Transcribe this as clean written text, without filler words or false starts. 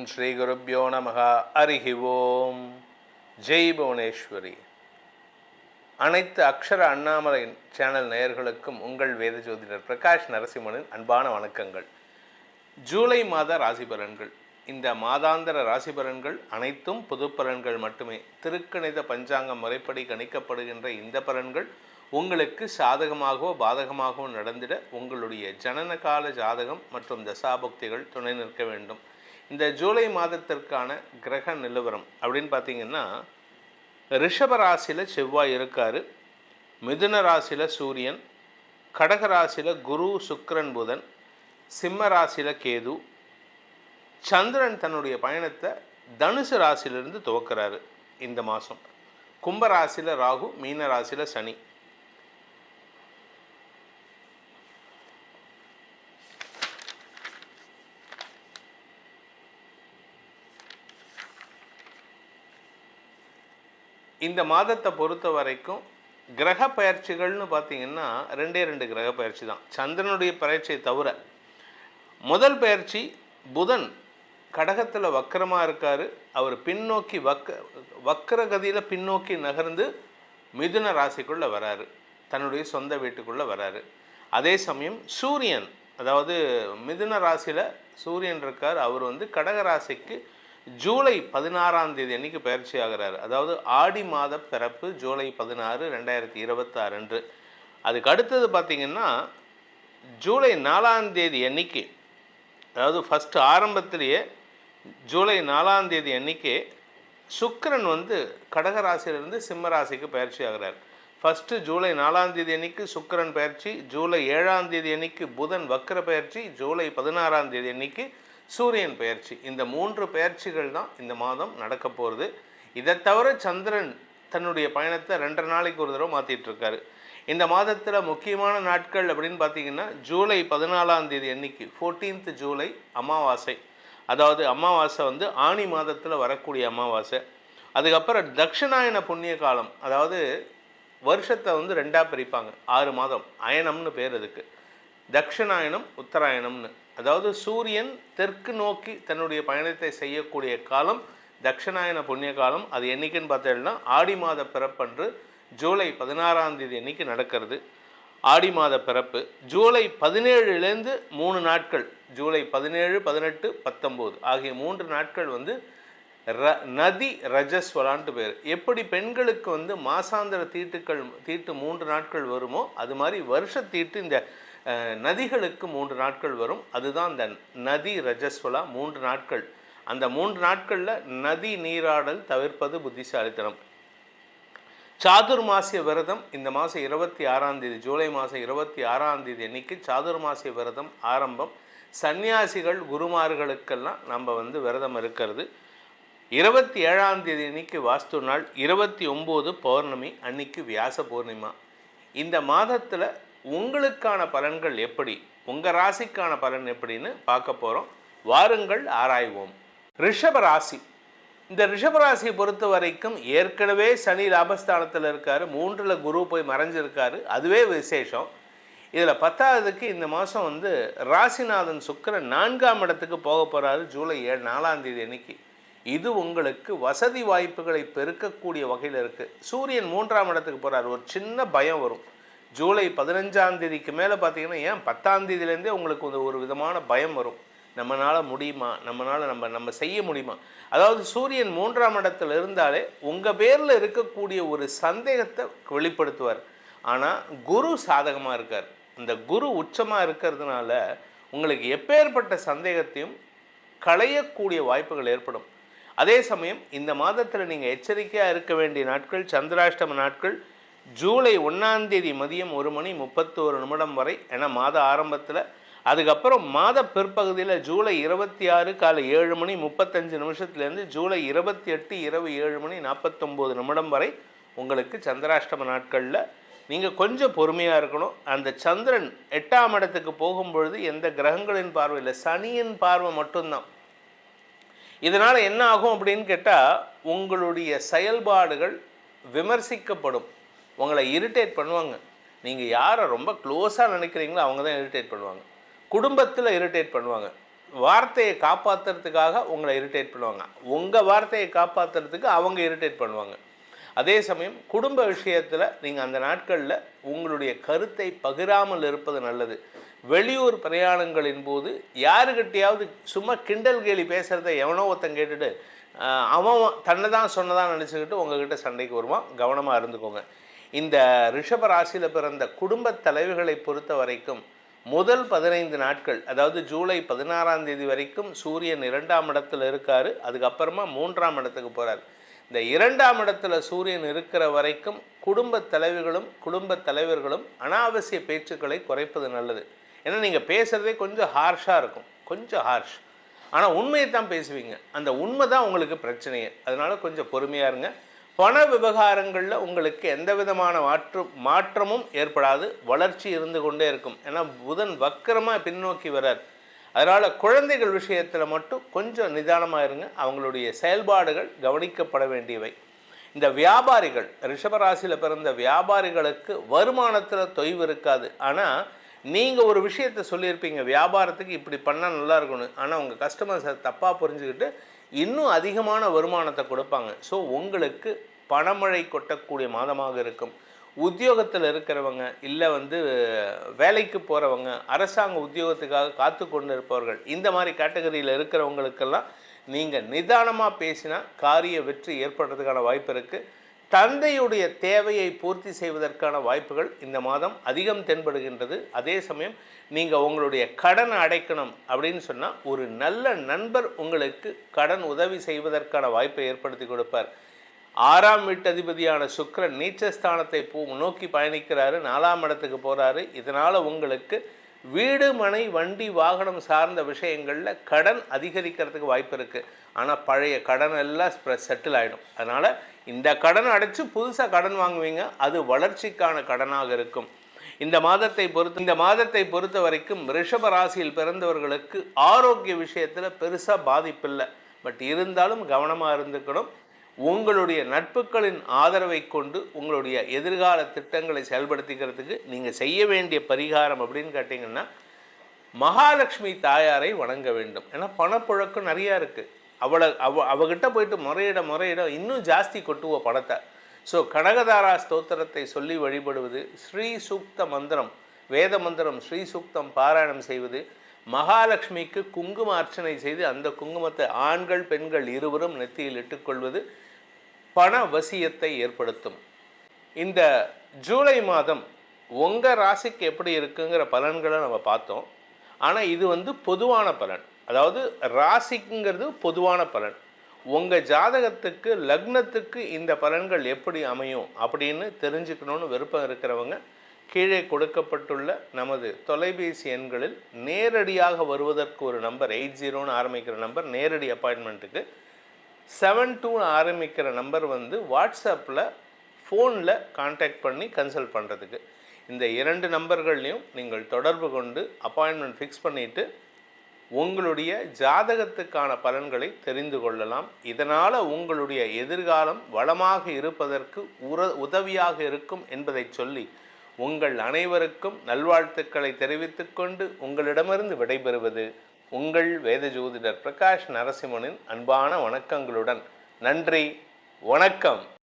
ஸ்ரீ குருப்யோ நமஹ. ஹரிஹி ஓம். ஜெய் புவனேஸ்வரி. அனைத்து அக்ஷர அண்ணாமலை சேனல் நேயர்களுக்கும் உங்கள் வேத ஜோதிடர் பிரகாஷ் நரசிம்மனின் அன்பான வணக்கங்கள். ஜூலை மாத ராசி பலன்கள். இந்த மாதாந்திர ராசி பலன்கள் அனைத்தும் பொது பலன்கள் மட்டுமே. திருக்கணித பஞ்சாங்கம் முறைப்படி கணிக்கப்படுகின்ற இந்த பலன்கள் உங்களுக்கு சாதகமாகவோ பாதகமாகவோ நடந்திட உங்களுடைய ஜனன கால ஜாதகம் மற்றும் தசாபுக்திகள் துணை நிற்க வேண்டும். இந்த ஜூலை மாதத்திற்கான கிரக நிலவரம் அப்படின்னு பார்த்தீங்கன்னா, ரிஷப ராசியில் செவ்வாய் இருக்கார், மிதுன ராசியில் சூரியன், கடக ராசியில் குரு சுக்கிரன் புதன், சிம்ம ராசியில் கேது, சந்திரன் தன்னுடைய பயணத்தை தனுசு ராசியிலிருந்து துவக்கிறாரு இந்த மாதம். கும்ப ராசியில் ராகு, மீன ராசியில் சனி. இந்த மாதத்தை பொறுத்த வரைக்கும் கிரக பயிற்சிகள்னு பார்த்தீங்கன்னா ரெண்டு கிரக பயிற்சி தான். சந்திரனுடைய பயிற்சியை தவிர முதல் பயிற்சி புதன் கடகத்தில் வக்கரமாக இருக்கார். அவர் பின்னோக்கி வக்கரகதியில் பின்னோக்கி நகர்ந்து மிதுன ராசிக்குள்ளே வராரு, தன்னுடைய சொந்த வீட்டுக்குள்ளே வராரு. அதே சமயம் சூரியன், அதாவது மிதுன ராசியில் சூரியன் இருக்கார், அவர் கடக ராசிக்கு ஜூலை 16ஆம் தேதி அன்றைக்கி பயிற்சி ஆகிறார். அதாவது ஆடி மாத பிறப்பு ஜூலை 16, 2026 அன்று. அதுக்கு அடுத்தது பார்த்திங்கன்னா ஜூலை 4ஆம் தேதி அன்றைக்கி, அதாவது ஃபஸ்ட்டு ஆரம்பத்திலேயே ஜூலை 4ஆம் தேதி அன்றைக்கி சுக்கிரன் கடக ராசியிலிருந்து சிம்ம ராசிக்கு பயிற்சி ஆகிறார். ஃபஸ்ட்டு ஜூலை 4ஆம் தேதி அன்றைக்கி சுக்கிரன் பயிற்சி, ஜூலை 7ஆம் தேதி அன்றைக்கி புதன் வக்கர பயிற்சி, ஜூலை 16ஆம் தேதி அன்றைக்கி சூரியன் பயிற்சி. இந்த 3 பயிற்சிகள் தான் இந்த மாதம் நடக்க போகிறது. இதை தவிர சந்திரன் தன்னுடைய பயணத்தை 2 நாளைக்கு ஒரு தடவை மாற்றிட்டுருக்காரு. இந்த மாதத்தில் முக்கியமான நாட்கள் அப்படின்னு பார்த்தீங்கன்னா, ஜூலை 14ஆம் தேதி அன்னைக்கு 14th ஜூலை அமாவாசை. அதாவது அமாவாசை ஆனி மாதத்தில் வரக்கூடிய அமாவாசை. அதுக்கப்புறம் தட்சிணாயன புண்ணிய காலம், அதாவது வருஷத்தை 2ஆக பிரிப்பாங்க. 6 மாதம், அயனம்னு பேர் அதுக்கு. தட்சிணாயனம், உத்தராயணம்னு. அதாவது சூரியன் தெற்கு நோக்கி தன்னுடைய பயணத்தை செய்யக்கூடிய காலம் தட்சிணாயன புண்ணிய காலம். அது என்றைக்குன்னு பார்த்தீங்கன்னா ஆடி மாத பிறப்பன்று ஜூலை 16ஆம் தேதி அன்றைக்கி நடக்கிறது. ஆடி மாத பிறப்பு ஜூலை 17லேருந்து 3 நாட்கள், ஜூலை 17, 18, 19 ஆகிய 3 நாட்கள் நதி ரஜஸ்வலான்ட்டு பேர். எப்படி பெண்களுக்கு மாசாந்திர தீட்டு 3 நாட்கள் வருமோ, அது மாதிரி வருஷ தீட்டு இந்த நதிகளுக்கு 3 நாட்கள் வரும். அதுதான் இந்த நதி ரஜஸ்வலா 3 நாட்கள். அந்த 3 நாட்களில் நதி நீராடல் தவிர்ப்பது புத்திசாலித்தனம். சாதுர்மாசிய விரதம் இந்த மாதம் 26ஆம் தேதி, ஜூலை மாதம் 26ஆம் தேதி அன்னைக்கு சாதுர்மாசிய விரதம் ஆரம்பம். சன்னியாசிகள் குருமார்களுக்கெல்லாம் நம்ம விரதம் இருக்கிறது. 27ஆம் தேதி அன்னைக்கு வாஸ்து நாள், 29 பௌர்ணமி அன்னைக்கு வியாச பூர்ணிமா. இந்த மாதத்தில் உங்களுக்கான பலன்கள் எப்படி, உங்கள் ராசிக்கான பலன் எப்படின்னு பார்க்க போகிறோம். வாருங்கள் ஆராய்வோம். ரிஷப ராசி. இந்த ரிஷப ராசியை பொறுத்த வரைக்கும் ஏற்கனவே சனி லாபஸ்தானத்தில் இருக்கார், 3ல் குரு போய் மறைஞ்சிருக்காரு, அதுவே விசேஷம். இதில் 10ஆவதுக்கு இந்த மாதம் ராசிநாதன் சுக்கிரன் 4ஆம் இடத்துக்கு போக போகிறாரு ஜூலை 4ஆம் தேதி அன்னைக்கு. இது உங்களுக்கு வசதி வாய்ப்புகளை பெருக்கக்கூடிய வகையில் இருக்குது. சூரியன் 3ஆம் இடத்துக்கு போகிறார், ஒரு சின்ன பயம் வரும். ஜூலை 15ஆம் தேதிக்கு மேலே பார்த்தீங்கன்னா, ஏன் 10ஆம் தேதியிலேருந்தே உங்களுக்கு ஒரு விதமான பயம் வரும். நம்மளால் முடியுமா, நம்ம செய்ய முடியுமா. அதாவது சூரியன் 3ஆம் இடத்துல இருந்தாலே உங்கள் பேரில் இருக்கக்கூடிய ஒரு சந்தேகத்தை வெளிப்படுத்துவார். ஆனால் குரு சாதகமாக இருக்கார். இந்த குரு உச்சமாக இருக்கிறதுனால உங்களுக்கு எப்பேற்பட்ட சந்தேகத்தையும் களையக்கூடிய வாய்ப்புகள் ஏற்படும். அதே சமயம் இந்த மாதத்தில் நீங்கள் எச்சரிக்கையாக இருக்க வேண்டிய நாட்கள், சந்திராஷ்டம நாட்கள் ஜூலை 1ஆம் தேதி மதியம் 1:31 வரை என மாத ஆரம்பத்தில். அதுக்கப்புறம் மாத பிற்பகுதியில் ஜூலை 26 காலை 7:35 ஜூலை 28 இரவு 7:49 வரை உங்களுக்கு சந்திராஷ்டம நாட்களில் நீங்கள் கொஞ்சம் பொறுமையாக இருக்கணும். அந்த சந்திரன் 8ஆம் இடத்துக்கு போகும்பொழுது எந்த கிரகங்களின் பார்வையில், சனியின் பார்வை மட்டும்தான். இதனால் என்ன ஆகும் அப்படின்னு கேட்டால், உங்களுடைய செயல்பாடுகள் விமர்சிக்கப்படும். உங்களை இரிட்டேட் பண்ணுவாங்க. நீங்கள் யாரை ரொம்ப க்ளோஸாக நினைக்கிறீங்களோ அவங்க தான் இரிட்டேட் பண்ணுவாங்க. குடும்பத்தில் இரிட்டேட் பண்ணுவாங்க. வார்த்தையை காப்பாற்றுறதுக்காக உங்களை இரிட்டேட் பண்ணுவாங்க, உங்கள் வார்த்தையை காப்பாற்றுறதுக்கு அவங்க இரிட்டேட் பண்ணுவாங்க. அதே சமயம் குடும்ப விஷயத்தில் நீங்கள் அந்த நாட்களில் உங்களுடைய கருத்தை பகிராமல் இருப்பது நல்லது. வெளியூர் பிரயாணங்களின் போது யாருக்கிட்டையாவது சும்மா கிண்டல் கேலி பேசுகிறத எவனோ ஒருத்தன் கேட்டுட்டு அவன் தன்னை தான் சொன்னதான் நினச்சிக்கிட்டு உங்ககிட்ட சண்டைக்கு வருவான். கவனமாக இருந்துக்கோங்க. இந்த ரிஷப ராசியில் பிறந்த குடும்ப தலைவர்களை பொறுத்த வரைக்கும் முதல் 15 நாட்கள், அதாவது ஜூலை 16ஆம் தேதி வரைக்கும் சூரியன் 2ஆம் இடத்துல இருக்கார். அதுக்கப்புறமா 3ஆம் இடத்துக்கு போகிறார். இந்த 2ஆம் இடத்துல சூரியன் இருக்கிற வரைக்கும் குடும்ப தலைவர்களும் அனாவசிய பேச்சுக்களை குறைப்பது நல்லது. ஏன்னா நீங்கள் பேசுகிறதே கொஞ்சம் ஹார்ஷாக இருக்கும், கொஞ்சம் ஹார்ஷ். ஆனால் உண்மையை தான் பேசுவீங்க. அந்த உண்மை தான் உங்களுக்கு பிரச்சனையே. அதனால் கொஞ்சம் பொறுமையாக இருங்க. பண விவகாரங்களில் உங்களுக்கு எந்த விதமான மாற்றமும் ஏற்படாது, வளர்ச்சி இருந்து கொண்டே இருக்கும். ஏன்னா புதன் வக்கரமாக பின்னோக்கி வரார். அதனால் குழந்தைகள் விஷயத்தில் மட்டும் கொஞ்சம் நிதானமாக இருங்க. அவங்களுடைய செயல்பாடுகள் கவனிக்கப்பட வேண்டியவை. இந்த வியாபாரிகள், ரிஷபராசியில் பிறந்த வியாபாரிகளுக்கு வருமானத்தில் தொய்வு இருக்காது. ஆனால் நீங்கள் ஒரு விஷயத்தை சொல்லியிருப்பீங்க, வியாபாரத்துக்கு இப்படி பண்ணால் நல்லா இருக்கணும். ஆனால் உங்கள் கஸ்டமர்ஸை தப்பாக புரிஞ்சுக்கிட்டு இன்னும் அதிகமான வருமானத்தை கொடுப்பாங்க. ஸோ உங்களுக்கு பணமழை கொட்டக்கூடிய மாதமாக இருக்கும். உத்தியோகத்தில் இருக்கிறவங்க, இல்லை வேலைக்கு போகிறவங்க, அரசாங்க உத்தியோகத்துக்காக காத்து கொண்டு இருப்பவர்கள், இந்த மாதிரி கேட்டகரியில் இருக்கிறவங்களுக்கெல்லாம் நீங்கள் நிதானமாக பேசினா காரிய வெற்றி ஏற்படுறதுக்கான வாய்ப்பு இருக்குது. தந்தையுடைய தேவையை பூர்த்தி செய்வதற்கான வாய்ப்புகள் இந்த மாதம் அதிகம் தென்படுகின்றது. அதே சமயம் நீங்கள் உங்களுடைய கடனை அடைக்கணும் அப்படின்னு சொன்னால் ஒரு நல்ல நண்பர் உங்களுக்கு கடன் உதவி செய்வதற்கான வாய்ப்பை ஏற்படுத்தி கொடுப்பார். 6ஆம் வீட்டதிபதியான சுக்கிரன் நீச்சஸ்தானத்தை நோக்கி பயணிக்கிறாரு, 4ஆம் இடத்துக்கு போகிறாரு. இதனால் உங்களுக்கு வீடு, மனை, வண்டி, வாகனம் சார்ந்த விஷயங்களில் கடன் அதிகரிக்கிறதுக்கு வாய்ப்பு இருக்குது. ஆனால் பழைய கடன் எல்லாம் செட்டில் ஆகிடும். அதனால் இந்த கடனை அடைச்சி புதுசாக கடன் வாங்குவீங்க. அது வளர்ச்சிக்கான கடனாக இருக்கும். இந்த மாதத்தை பொறுத்த வரைக்கும் ரிஷப ராசியில் பிறந்தவர்களுக்கு ஆரோக்கிய விஷயத்தில் பெருசாக பாதிப்பில்லை. பட் இருந்தாலும் கவனமாக இருந்துக்கணும். உங்களுடைய நட்புகளின் ஆதரவை கொண்டு உங்களுடைய எதிர்கால திட்டங்களை செயல்படுத்திக்கிறதுக்கு நீங்கள் செய்ய வேண்டிய பரிகாரம் அப்படின்னு கேட்டிங்கன்னா மகாலட்சுமி தாயாரை வணங்க வேண்டும். ஏன்னா பணப்புழக்கம் நிறையா இருக்குது. அவகிட்ட போயிட்டு முறையிட இன்னும் ஜாஸ்தி கொட்டுவோம் பணத்தை. ஸோ கனகதாரா ஸ்தோத்திரத்தை சொல்லி வழிபடுவது, ஸ்ரீ சூக்த மந்திரம், வேத மந்திரம் ஸ்ரீ சூக்தம் பாராயணம் செய்வது, மகாலட்சுமிக்கு குங்கும அர்ச்சனை செய்து அந்த குங்குமத்தை ஆண்கள் பெண்கள் இருவரும் நெத்தியில் இட்டுக்கொள்வது பண வசியத்தை ஏற்படுத்தும். இந்த ஜூலை மாதம் உங்கள் ராசிக்கு எப்படி இருக்குங்கிற பலன்களை நம்ம பார்த்தோம். ஆனால் இது பொதுவான பலன். அதாவது ராசிக்குங்கிறது பொதுவான பலன். உங்கள் ஜாதகத்துக்கு லக்னத்துக்கு இந்த பலன்கள் எப்படி அமையும் அப்படின்னு தெரிஞ்சுக்கணுன்னு விருப்பம் இருக்கிறவங்க கீழே கொடுக்கப்பட்டுள்ள நமது தொலைபேசி எண்களில் நேரடியாக வருவதற்கு ஒரு நம்பர் 80ன்னு ஆரம்பிக்கிற நம்பர் நேரடி அப்பாயின்மெண்ட்டுக்கு, 72 ஆரம்பிக்கிற நம்பர் வாட்ஸ்அப்பில் ஃபோனில் கான்டாக்ட் பண்ணி கன்சல்ட் பண்ணுறதுக்கு. இந்த 2 நம்பர்கள்லையும் நீங்கள் தொடர்பு கொண்டு அப்பாயின்மெண்ட் ஃபிக்ஸ் பண்ணிவிட்டு உங்களுடைய ஜாதகத்துக்கான பலன்களை தெரிந்து கொள்ளலாம். இதனால் உங்களுடைய எதிர்காலம் வளமாக இருப்பதற்கு உதவியாக இருக்கும் என்பதை சொல்லி உங்கள் அனைவருக்கும் நல்வாழ்த்துக்களை தெரிவித்துக்கொண்டு உங்களிடமிருந்து விடைபெறுவது உங்கள் வேத ஜோதிடர் பிரகாஷ் நரசிம்மனின் அன்பான வணக்கங்களுடன். நன்றி, வணக்கம்.